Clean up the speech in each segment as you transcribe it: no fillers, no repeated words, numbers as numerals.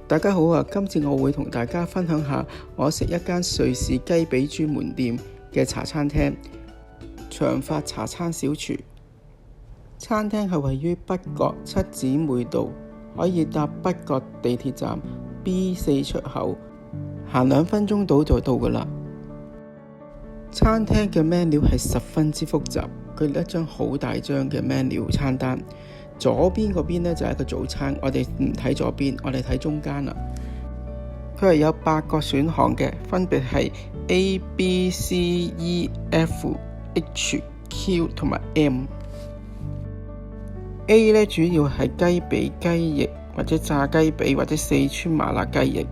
大家好啊！今次我會同大家分享下我食一間瑞士雞髀專門店嘅茶餐廳——長發茶餐小廚。餐廳係位於北角七姊妹道，可以搭北角地鐵站 B4 出口，行2分鐘到就到㗎喇。餐廳嘅 menu 係十分之複雜，佢一張好大張嘅 menu 餐單。左邊嗰邊呢就係一個早餐，我哋唔睇左邊，我哋睇中間啦。佢係有8個選項嘅，分別係 A、B、C、E、F、H、Q 同埋 M。A 呢主要係雞髀、雞翼或者炸雞髀或者四川麻辣雞翼，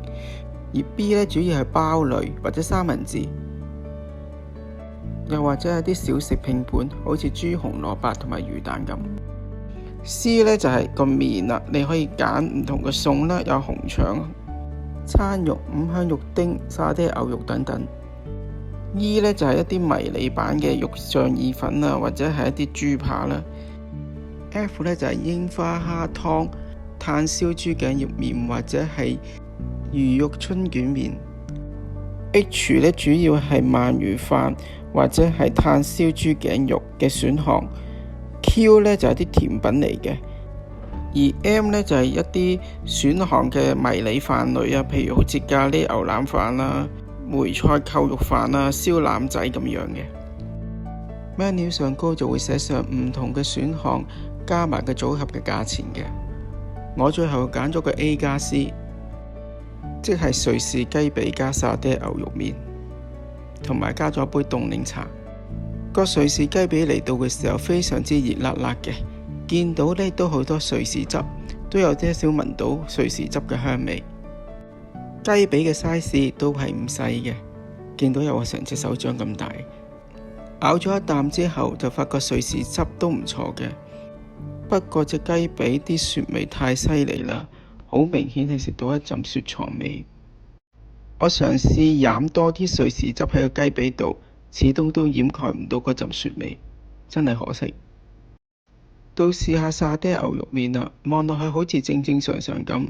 而 B 呢主要係包類或者三文治，又或者係啲小食拼盤，好似豬紅蘿蔔同埋魚蛋咁。C 呢就係個麵啦，你可以揀唔同嘅餸啦，有紅腸、餐肉、五香肉丁、沙爹牛肉等等。E 呢就係一啲迷你版嘅肉醬意粉啦，或者係一啲豬扒啦。F 呢就係櫻花蝦湯、炭燒豬頸肉麵或者係魚肉春卷麵。H 呢主要係鰻魚飯或者係炭燒豬頸肉嘅選項。Q 呢就係啲甜品嚟嘅，而 M 呢就係一啲選項嘅迷你飯類啊，譬如好似咖喱牛腩飯啦、梅菜扣肉飯啦、燒腩仔咁樣嘅。menu 上高就會寫上唔同嘅選項加埋個組合嘅價錢嘅。我最後揀咗個 A 加 C， 即係瑞士雞髀加沙爹牛肉麵，同埋加咗杯凍檸茶。個瑞士雞髀嚟到嘅時候非常之熱辣辣嘅，見到呢都好多瑞士汁，都有啲少聞到瑞士汁嘅香味。雞髀嘅 size 都係唔細嘅，見到有我成隻手掌咁大。咬咗一啖之後就發覺瑞士汁都唔錯嘅，不過隻雞髀啲雪味太犀利啦，好明顯係食到一陣雪藏味。我嘗試飲多啲瑞士汁喺個雞髀度，始終都掩蓋唔到嗰陣雪味，真係可惜。到試下沙爹牛肉麵啦，望落去好似正正常常咁，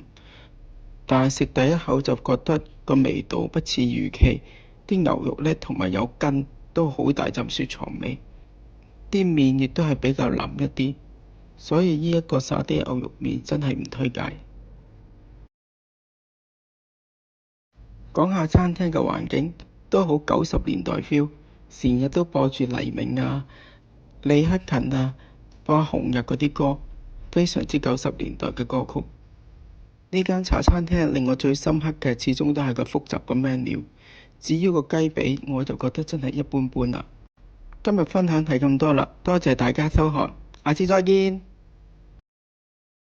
但係食第一口就覺得個味道不似預期，啲牛肉呢同埋有筋都好大陣雪藏味，啲麵亦都係比較腍一啲，所以呢一個沙爹牛肉麵真係唔推介。講下餐廳嘅環境都好90年代 feel， 成日都播住黎明啊、李克勤啊、播紅日嗰啲歌，非常之90年代嘅歌曲。呢間茶餐廳令我最深刻嘅始終都係個複雜嘅 menu， 至於個雞髀我就覺得真係一般般啦。今日分享係咁多啦，多謝大家收看，下次再見。